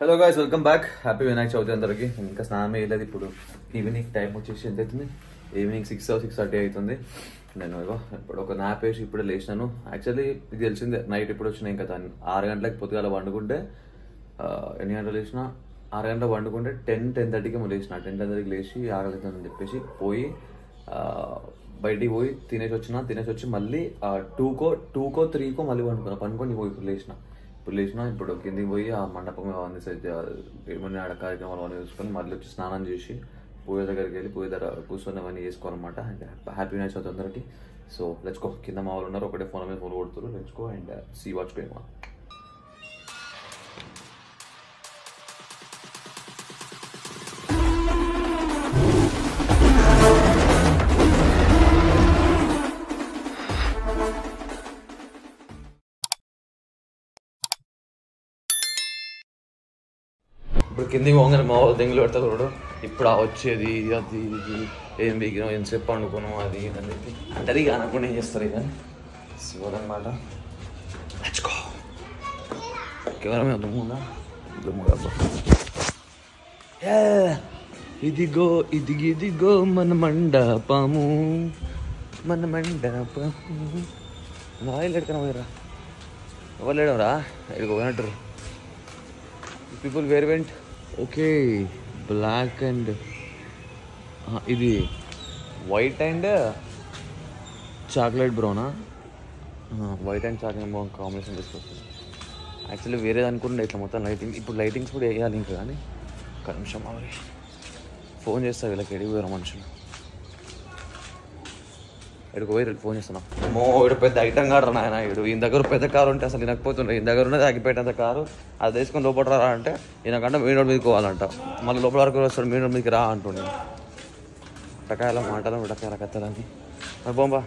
Hello guys, welcome back. Happy Vinayaka Chavithi అందరికి. ఇంకా స్నానం వేయలేదు. ఇప్పుడు ఈవినింగ్ టైం వచ్చేసి ఎంత అవుతుంది? ఈవినింగ్ 6:30 అవుతుంది. నేను ఇప్పుడు ఒక నాప్ వేసి ఇప్పుడే లేచినాను. యాక్చువల్లీ ఇది తెలిసిందే, నైట్ ఇప్పుడు వచ్చినా ఇంకా 6 గంటలకు పొద్దుగాల వండుకుంటే ఎన్ని గంటలు లేచినా 6 గంటలకు వండుకుంటే 10-10:30కి లేచిన. 10-10:30కి లేచి ఆగలేదని చెప్పేసి పోయి బయటికి పోయి తినేసి వచ్చి మళ్ళీ 2కో 3కో మళ్ళీ పనుకొని ఇప్పుడు లేచిన. ఇప్పుడు కిందికి పోయి ఆ మండపం అవన్నీ ఏమన్నా ఆడ కార్యక్రమాలు అవన్నీ చూసుకొని మళ్ళీ వచ్చి స్నానం చేసి పూజ దగ్గరికి వెళ్ళి పూజ దగ్గర కూర్చొని అవన్నీ చేసుకోవాలన్నమాట. అండ్ హ్యాపీ వినాయక చవితి అందరికి. So let's go. కింద మా వాళ్ళు ఉన్నారు, ఒకటే ఫోన్ మీద ఫోన్ కొడుతున్నారు. Let's go and see what's going on. ఇప్పుడు కిందికి పోగానే మా వాళ్ళు దెంగులు పెడతారు చూడు. ఇప్పుడు వచ్చేది అది ఇది ఏం బిగినాం, ఎంతసేపు పండుకున్నాం అది అనేది అంటే ఇక అనుకుంటే ఏం చేస్తారు ఇక శివదన్నమాట. నచ్చుకో కేవలం దుమ్ముగా ఇదిగో ఇదిగో మన మండపము నాయలు ఎడుకన పోయిరా ఎవరు లేడరా ఎడుకో పోయినట్టు. People where went. Okay, black and ఇది వైట్ అండ్ చాక్లెట్ బ్రౌనా? White and chocolate brown combination తీసుకొస్తుంది. యాక్చువల్లీ వేరేది అనుకుంటే ఇట్లా మొత్తం లైటింగ్. ఇప్పుడు లైటింగ్స్ కూడా వేయాలి ఇంకా, కానీ ఒక నిమిషం అవి ఫోన్ చేస్తా వీళ్ళకి. ఎడిపోయారు మనుషులు, ఎడుకోపోయి ఫోన్ చేస్తున్నా. ఇడు పెద్ద ఐటమ్ కాడు నాయన. ఈయన దగ్గర పెద్ద కారు ఉంటే అసలు వినకపోతుండే. ఈయన దగ్గర ఉన్నది ఆగిపోయేంత కారు, అది తీసుకొని లోపల రా అంటే ఈయనకంటే మెయిన్ రోడ్ మీదకి పోవాలంట. మళ్ళీ లోపల వరకు వస్తాడు, మెయిన్ రోడ్ మీదకి రా అంటుండే. ఉడకాయల మాటలు ఉడకాయల కత్తలని బొంబా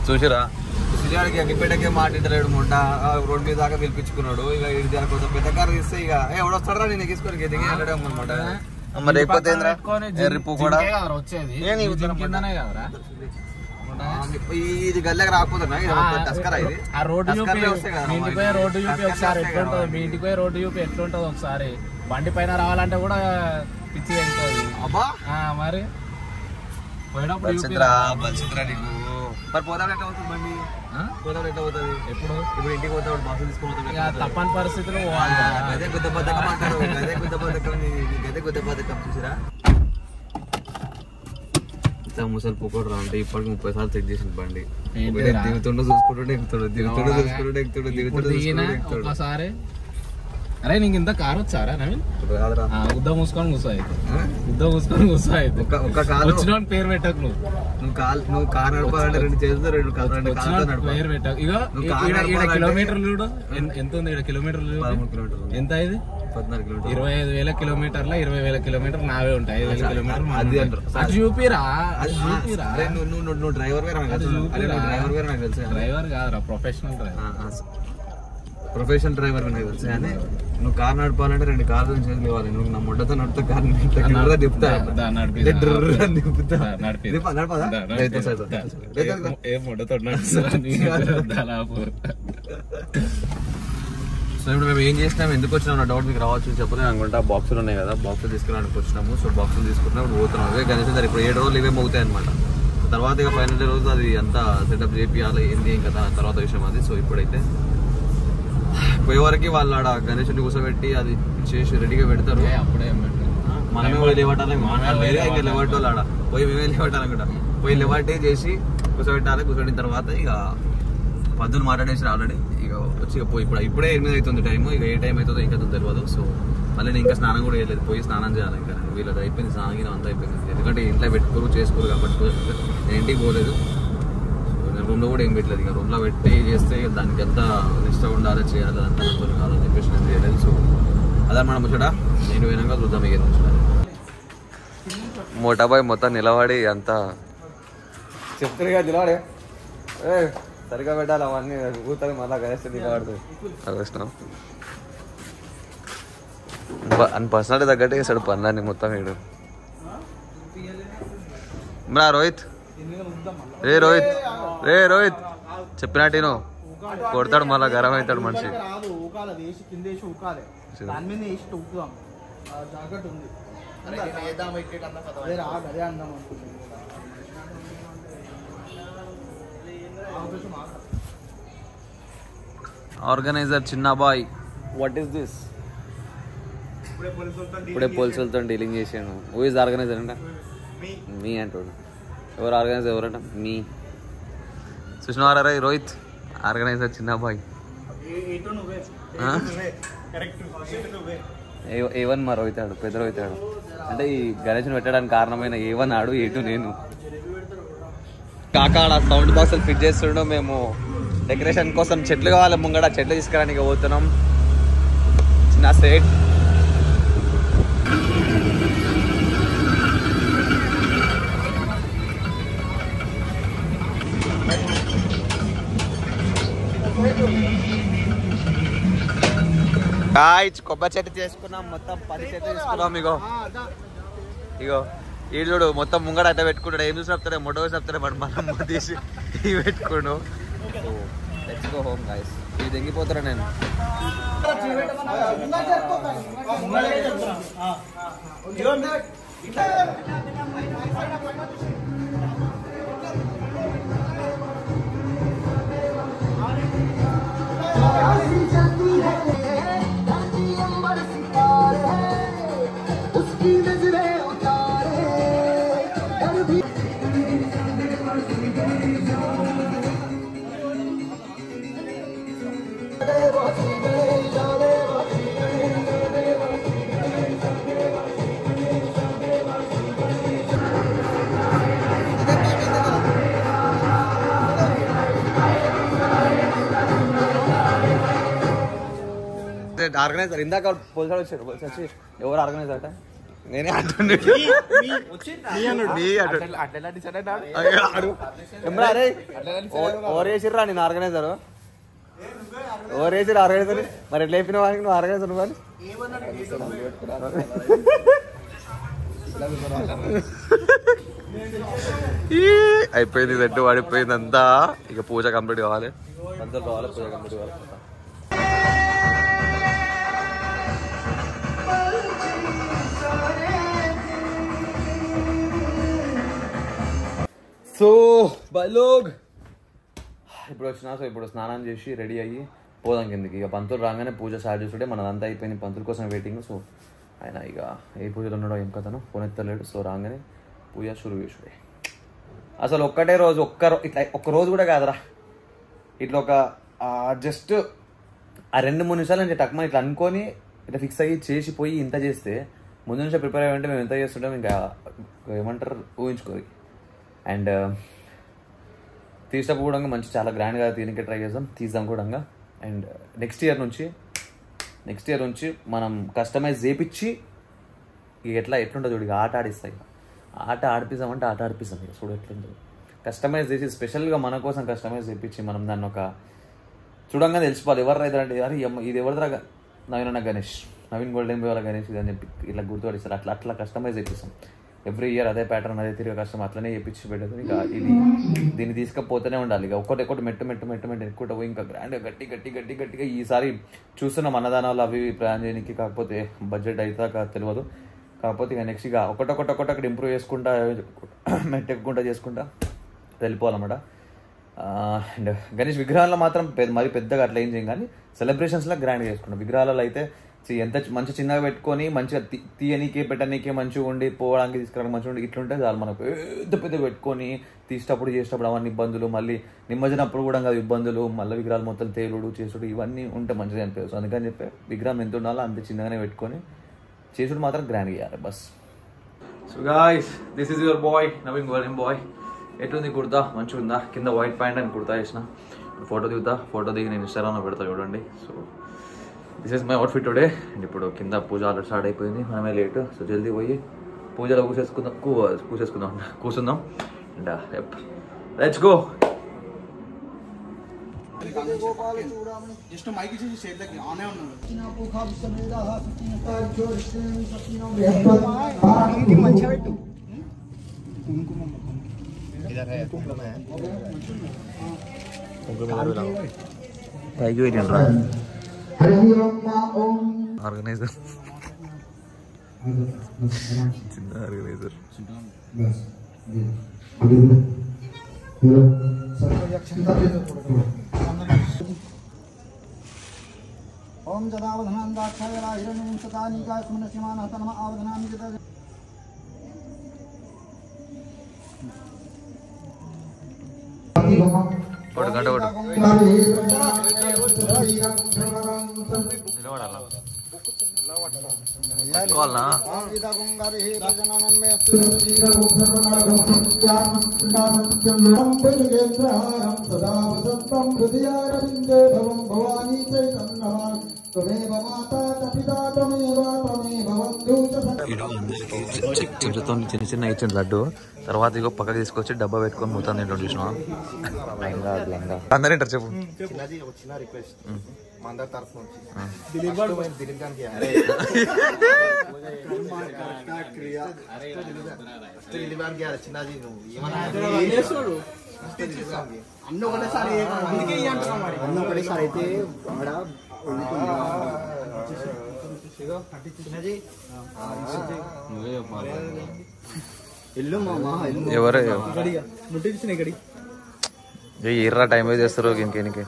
చూసిరా. సిరియాడికి అగ్గిపేటకే మాట్లాడలేడు. మొట్ట రోడ్ మీద దాకా పిలిపించుకున్నాడు. ఇక ఇది కొంచెం పెద్ద కారు తీస్తే ఇక ఎవడొస్తాడరా నేను తీసుకొని దిగి వెళ్ళడం అనమాట. మరి లేకపోతే ఇది గల్లకి రాకపోతున్నా. మీ ఇంటికి పోయి రోడ్డు చూపి ఎట్లుంటది ఒకసారి. బండి పైన రావాలంటే కూడా పిచ్చి అవుతుంది. అబ్బా మరి మరి పోదాం ఎట్లా అవుతుంది బండి? పోదాం ఎట్లా అవుతుంది? ఇప్పుడు ఇంటికి పోతా బాక్స్ తీసుకుని తప్పని పరిస్థితులు గదే గుద్ద బద్దకం అంటారు. గదే గుద్ద బద్దకం చూసిరా. ముసలి పోకూడదు రా అంటే ఇప్పటికి 30 సార్లు చెక్ చేసిన బండి. దిగుతుండో చూసుకుంటుండే ఎక్కుతాడు. ఒకసారి అరే నీకు ఇంత కారు వచ్చారా నవీన్? ఉద్ద మూసుకొని కూర్చో అయితే వచ్చిన పేరు పెట్టకు. నువ్వు కారు నడపాలంటే 2 చేతులతో 2 పేరు పెట్టకు. ఇగో కిలోమీటర్లు చూడు ఎంత ఉంది. కిలోమీటర్లు ఎంత? ఇది 14 కిలోమీటర్లు. 25,000 కిలోమీటర్ల 20,000 కిలోమీటర్ నావే ఉంటాయి. 5,000 కిలోమీటర్ అది చూపిరా. నువ్వు డ్రైవర్ కాదురా, ప్రొఫెషనల్ డ్రైవర్ నాకు తెలుసు. కానీ నువ్వు కార్ నడపాలంటే 2 కార్లు చేతులు ఇవ్వాలి. నువ్వు నా ముడ్డతో నడుపుతా కారు తిప్పుతా. సో ఇప్పుడు మేము ఏం చేసినాము, ఎందుకు వచ్చినాం నా డౌట్ మీకు రావచ్చు చెప్పలేదు అనుకుంటా. బాక్సులు ఉన్నాయి కదా, బాక్సులు తీసుకురావడానికి వచ్చినాము. సో బాక్సులు తీసుకున్నాం, ఇప్పుడు పోతున్నాం. అదే కనీసం సరే ఇప్పుడు 7 రోజులు ఇవే మోగుతాయి అనమాట. తర్వాత ఇక ఫైనల్ రోజు అది అంతా సెటప్ చేపియాలి ఏంటి ఇంకా తర్వాత విషయం అది. సో ఇప్పుడైతే పోయేవరకు వాళ్ళు ఆడ గణేశుని కూర్చోబెట్టి అది చేసి రెడీగా పెడతారు. మనమే పోయి లేవటాలి. ఇంకా లేవట్టు ఆడ పోయి మేమే లేవటాలి కూడా. పోయి లేవటే చేసి కూర్చోబెట్టిన తర్వాత ఇక పద్దులు మాట్లాడేసి ఆల్రెడీ ఇక వచ్చి పోయి ఇప్పుడే 8 అవుతుంది టైం. ఇక ఏ టైం అవుతుందో ఇంకా తెలియదు. సో మళ్ళీ నేను ఇంకా స్నానం కూడా చేయలేదు. పోయి స్నానం చేయాలి. ఇంకా వీళ్ళది అయిపోయింది, స్నానం అంతా అయిపోయింది. ఎందుకంటే ఇంట్లో చేసుకోరు కాబట్టి నేను ఇంటికి పోలేదు. నేను రూమ్లో కూడా ఏం పెట్టలేదు. ఇక రూమ్లో పెట్టి చేస్తే దానికి ఎంత నిష్ట ఉండాలి చేయాలి అంత అనుకోని కాదని చెప్పేసి నేను చేయలేదు. సో అదనమాట ముచ్చట. నేను వినంగా చూద్దాం ఇక మోటాబాయ్ మొత్తం నిలబడి అంతా చెప్తారు కదా నిలబడే సరిగా పెట్టాలి. అవన్నీ కూతుంది మళ్ళీ గణేష్ దిగబడుతుంది. అదృష్టం అని పర్సనాలిటీ తగ్గట్టే చేస్తాడు పనులన్నీ మొత్తం. వీడు రా రోహిత్, రోహిత్ చెప్పినట్టు కొడతాడు మళ్ళీ గరం అవుతాడు మనిషి. ఉడకాలి, అది వేసి కింద వేసి ఉడకాలి, దాని మీద వేసి ఉడుకుదాం. జాకెట్ ఉంది అదే అందాం అనుకుంటుంది. ఆర్గనైజర్ చిన్న బాయ్, వాట్ ఈస్ దిస్? ఇప్పుడే పోలీసులతో డీలింగ్ చేసాను. హూ ఇస్ ఆర్గనైజర్ అంట? మీ అంటాడు. ఎవరు ఆర్గనైజర్? ఎవరంట? మీ చూసినవారా రోహిత్? ఆర్గనైజర్ చిన్న బాయ్. ఏవన్ మా రోహిత్ ఆడు, పెద్ద రోహిత్ ఆడు. అంటే ఈ గణేష్ని పెట్టడానికి కారణమైన ఏవన్ ఆడు, ఏటు నేను. కాకా సౌండ్ బాక్సులు ఫిట్ చేస్తుండో, మేము డెకరేషన్ కోసం చెట్లు కావాలి ముంగడ, చెట్లు తీసుకురానికి పోతున్నాం. చిన్న సెట్. కొబ్బరి చెట్టు చేసుకున్నాం, మొత్తం 10 చెట్లు తీసుకున్నాం. ఇగో ఈ చూడు మొత్తం ముంగడ అట్లా పెట్టుకుంటాడు. ఏం చూసి చెప్తాడే, మొట్టో చెప్తాడే, బట్ మనం తీసి పెట్టుకోండు. Let's go home guys. ఇది తెంగిపోతారా నేను? ఆర్గనైజర్ ఇందాక పోలీసు వచ్చాడు. పోలీసు వచ్చి ఎవరు ఆర్గనైజర్ అట? నేనే అంటుండే. ఎవరు వేసిర్రా నేను ఆర్గనైజర్? ఎవరు వేసిర్రు ఆర్గనైజర్? మరి ఎట్లా అయిపోయిన వానికి నువ్వు ఆర్గనైజర్? కానీ అయిపోయింది, రెడ్డు పడిపోయింది అంతా. ఇక పూజ కంప్లీట్ కావాలి, అంతా కావాలి, పూజ కంప్లీట్ కావాలి. సో బలోగ్ ఇప్పుడు వచ్చినా. సో ఇప్పుడు స్నానం చేసి రెడీ అయ్యి పోదాం కిందకి. ఇక పంతులు రాగానే పూజ స్టార్ట్ చేస్తుంటే మనదంతా అయిపోయింది. పంతుల కోసం వెయిటింగ్. సో ఆయన ఇక ఏ పూజలో ఉన్నాడో ఏం కథనో ఫోన్ ఎత్తలేడు. సో రాగానే పూజ షురు చేసుడే. అసలు ఒక్కటే రోజు ఇట్లా ఒక్క రోజు కూడా కాదురా, ఇట్లా ఒక జస్ట్ ఆ 2-3 నిమిషాలు నుంచి టక్మని ఇట్లా అనుకొని ఇట్లా ఫిక్స్ అయ్యి చేసిపోయి ఇంత చేస్తే ముందు నుంచి ప్రిపేర్ అయ్యి ఉంటే మేము ఎంత చేస్తుంటాం ఇంకా ఏమంటారు ఊహించుకోరు. అండ్ తీసేటప్పుడు కూడా మంచి చాలా గ్రాండ్గా తీయడానికి ట్రై చేద్దాం, తీద్దాం కూడా. అండ్ నెక్స్ట్ ఇయర్ నుంచి మనం కస్టమైజ్ చేయించి ఇక ఎట్లుంటుంది చూడు, ఇక ఆట ఆడిస్తాయి. ఆట ఆడిపిస్తామంటే ఆట ఆడిపిస్తాం. ఇక చూడు ఎట్లుంటుంది కస్టమైజ్ చేసి స్పెషల్గా మన కోసం కస్టమైజ్ చేయించి మనం దాన్ని ఒక చూడంగా తెలిసిపోవాలి ఎవరు రైతు అంటే అరే ఇది ఎవరిదా నవీన్ గోల్డెన్ బోయ్ వాళ్ళ గణేష్ ఇది అని చెప్పి ఇట్లా గుర్తుపడిస్తారు. అట్లా కస్టమైజ్ చేపిస్తాం. ఎవ్రీ ఇయర్ అదే ప్యాటర్న్, అదే తిరిగి కష్టం అట్లనే చేయించి పెట్టదు. ఇక దీన్ని తీసుకపోతూనే ఉండాలి. ఇక ఒక్కటి మెట్టు ఎక్కువ పోయి ఇంకా గ్రాండ్గా గట్టిగా ఈసారి చూస్తున్నాం అన్నదానాలు అవి ప్లాన్ చేయడానికి. కాకపోతే బడ్జెట్ అయితే తెలియదు. కాకపోతే ఇక నెక్స్ట్ ఇక ఒకటొకటి ఇంప్రూవ్ చేసుకుంటా మెట్టు ఎక్కుంటా చేసుకుంటా వెళ్ళిపోవాలన్నమాట. అండ్ గణేష్ విగ్రహాల్లో మాత్రం మరి పెద్దగా అట్లా ఏం చేయం, కానీ సెలబ్రేషన్స్లో గ్రాండ్గా చేసుకుంటాం. విగ్రహాలలో అయితే ఎంత మంచి చిన్నగా పెట్టుకొని మంచిగా తీయనీకే పెట్టనీకే మంచిగా ఉండి పోవడానికి తీసుకురావడానికి మంచిగా ఉండి ఇట్లుంటే చాలు. మనకు పెద్ద పెట్టుకొని తీసేటప్పుడు చేసేటప్పుడు అవన్నీ ఇబ్బందులు, మళ్ళీ నిమజ్జనప్పుడు కూడా కాదు ఇబ్బందులు, మళ్ళీ విగ్రహాలు మొత్తం తేలుడు చేసుడు ఇవన్నీ ఉంటే మంచిగా అనిపిస్తుంది. అందుకని చెప్పి విగ్రహం ఎంత ఉండాలో అంత చిన్నగానే పెట్టుకొని చేసుడు మాత్రం గ్రాండ్ చేయాలి bus. So guys this is your boy Naveen golden bye. ఎట్లుంది కుర్తా? మంచిగా ఉందా? కింద వైట్ ప్యాంట్ అని కుర్తా వేసిన. ఫోటో దిగి నేను ఇన్స్టాగ్రామ్లో పెడతా చూడండి. So this is my outfit today. And ఇప్పుడు కింద పూజ ఆల్రెడీ స్టార్ట్ అయిపోయింది, మనమే లేట్. సో జల్దీ పోయి పూజలో కూర్చుందాం. And let's go. Just mic ఇచ్చి చేతికి ఆనే ఉన్నాడు. మంచిగా పెట్టు. పైకి పెట్టండి రా. ఆర్గనైజర్ చిన్న ఆర్గనైజర్ ఓం జదావధనాందాక్షాయలా హిరణ్యం సతానీకాయ సుమనస్యమానః తనమ ఆవధనామి జదా ఒక గంట కొట్టు నిలబడాలా చెట్టుతో చిన్న చిన్న ఇచ్చిన లడ్డు తర్వాత ఇగో పక్కకి తీసుకొచ్చి డబ్బా పెట్టుకొని మూతాను తింటాం చూసినా అందరూ ఏంటారు చెప్పు చిన్న రిక్వెస్ట్ మందర్ తరఫు నుంచి దిలీప్ గారికి చిన్నది అన్న ఒకటేసారి అందుకే అన్న ఒకటేసారి అయితే ఎవరు ముట్టించిన ఎర్ర టైం వేస్ట్ చేస్తారు ఇంకెనికి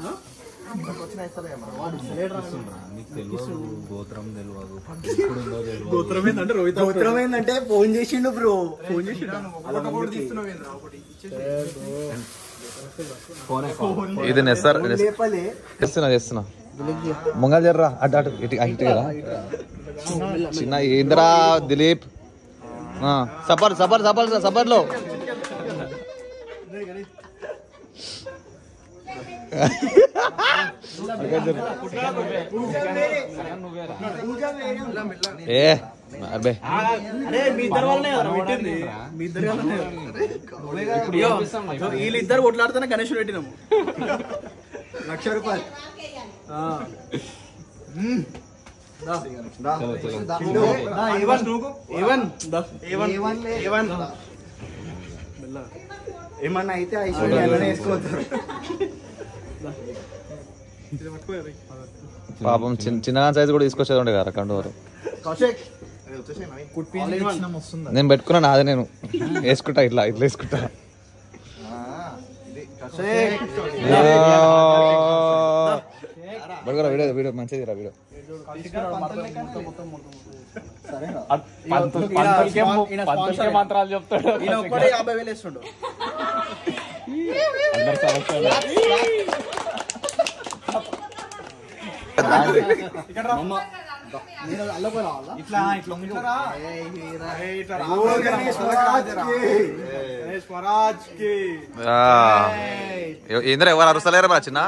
గోత్రం ఏంటంటే ఫోన్ చేసిండు బ్రో ఫోన్ చేసిండు ఇది నెస్సార్ చేస్తున్నా ముంగల్ జర్రా అటు అటు ఇటు ఇటు కదా చిన్న ఏంద్రా దిలీప్ సఫర్ సఫర్ సఫర్ సఫర్లో ఏ అబ్బే వీళ్ళిద్దరు కొట్లాడుతున్నా గణేష్ పెట్టినాము ₹1,00,000 ఏమన్నా అయితే ఐశ్వర్యాలనే వేసుకోవద్దు పాపం చిన్న సైజు కూడా తీసుకొచ్చేది ఉండే కదా అక్కడ వారు నేను పెట్టుకున్నాను అది నేను వేసుకుంటా ఇట్లా ఇట్లా వేసుకుంటా వీడియో వీడియో మంచిది రా వీడియో మంత్రాలు చెప్తాడు 50,000 వేస్తుండు ఏంద్రా ఎవరు అరుస్తలేరు మా చిన్న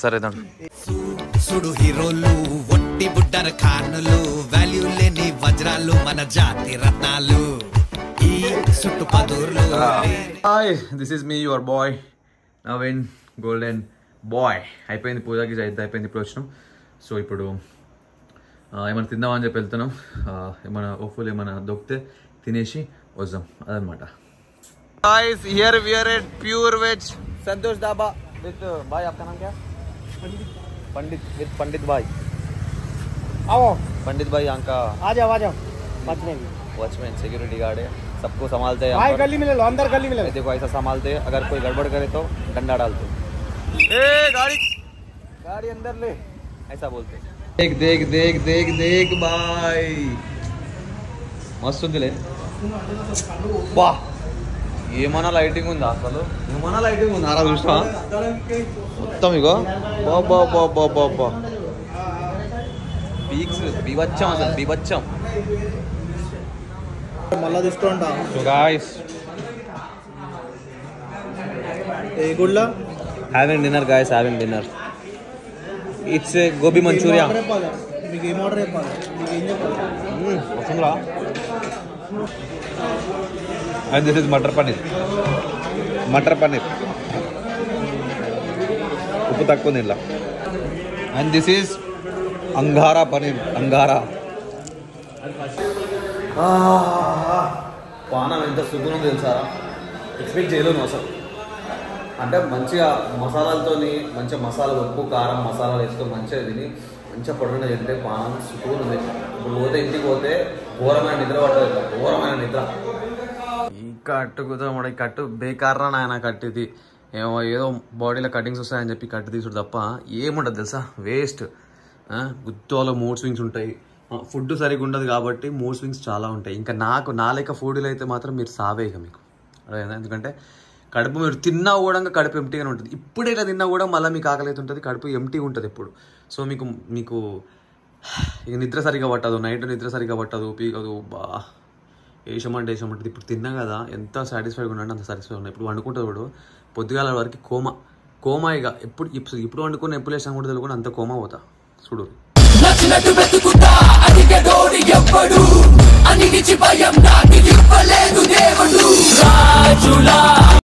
సరే సుడు హీరోలు ఒట్టి బుడ్డర ఖానులు వాల్యూ లేని వజ్రాలు మన జాతి రత్నాలు ఈ సుట్టు పదూర్లు hi this is me your boy Naveen golden boy అయిపోయింది పూజకి అయిపోయింది ఇప్పుడు వచ్చినాం సో ఇప్పుడు ఏమైనా తిందామని చెప్పి వెళ్తున్నాం ఏమైనా ఓఫుల్ ఏమైనా దొరికితే తినేసి వద్దాం అదనమాట Guys, here we are at Pure Veg Santosh Dhaba with bhai. आपका नाम क्या? पंडित with पंडित भाई. आओ पंडित भाई यहाँ का आ जाओ वॉचमैन सिक्योरिटी गार्ड है, सबको संभालते हैं. भाई गली में ले लो, अंदर गली में ले लो. देखो ऐसा संभालते हैं, अगर कोई गड़बड़ करे तो डंडा डालते. ए गाड़ी अंदर ले ऐसा बोलते. देख भाई मस्त ఉంది. वाह ఏమన్నా లైటింగ్ ఉందా అసలు ఏమన్నా లైటింగ్ ఉందా అలా చూసినా మొత్తం ఇగో బాబా పీక్స్ బీభత్సం అసలు బీభత్సం మళ్ళా చూస్తుంటా సో గాయ్స్ ఏ గుడ్లా having dinner it's gobi manchurian మీకు ఏం ఆర్డర్ చెప్పాలి మీకు ఏం చెప్పాలి వస్తుందిరా and this is मटर पनीर ఉప్పు తక్కువ నీళ్ళ and this is Angara paneer పానం ఎంత సుగుణం తెలుసారా, ఎక్స్పెక్ట్ చేయలేము అసలు. అంటే మంచిగా మసాలాలతోని మంచిగా మసాలా ఉప్పు కారం మసాలాలు వేసుకొని మంచిగా తిని మంచిగా పడుకునే తింటే పానం సుగుణం ఉంది. ఇప్పుడు పోతే ఇంటికి పోతే ఘోరమైన నిద్ర పట్టదు, ఘోరమైన నిద్ర. ఈ కట్టు కుదరమడ ఈ కట్టు బేకారా నాయన కట్టు ఇది. ఏదో బాడీలో కటింగ్స్ వస్తాయని చెప్పి కట్టు తీసుడు తప్ప ఏముండదు తెలుసా, వేస్ట్. గుత్తోలో మూడ్ స్వింగ్స్ ఉంటాయి, ఫుడ్ సరిగ్గా ఉండదు కాబట్టి మూడ్ స్వింగ్స్ చాలా ఉంటాయి. ఇంకా నా లెక్క ఫుడ్లు అయితే మాత్రం మీరు సావే ఇక మీకు. ఎందుకంటే కడుపు మీరు తిన్నా కూడా కడుపు ఎంటీగానే ఉంటుంది. ఇప్పుడే ఇలా తిన్నా కూడా మళ్ళీ మీకు ఆకలి అయితే ఉంటుంది, కడుపు ఎంటీగా ఉంటుంది ఎప్పుడు. సో మీకు ఇక నిద్ర సరిగ్గా పట్టదు, నైట్ నిద్ర సరిగ్గా పట్టదు, పీకదు, వేసమంటే వేసమంటుంది. ఇప్పుడు తిన్నా కదా ఎంత సాటిస్ఫైడ్గా ఉన్నాడు, అంత సాటిస్ఫైడ్ ఉన్నా. ఇప్పుడు వండుకుంటుంది కూడా పొద్దుగాల వరకు కోమా ఇక ఇప్పుడు వండుకుని ఎప్పుడు వేసాం కూడా తెలుగు అంత కోమా పోతా చూడు. నచ్చినట్టు వెతుకుతా అడిగేదోడు ఎవ్వడు, అన్నిటిచి భయం నాకు ఇవ్వలేదు దేవుడు. రాజులా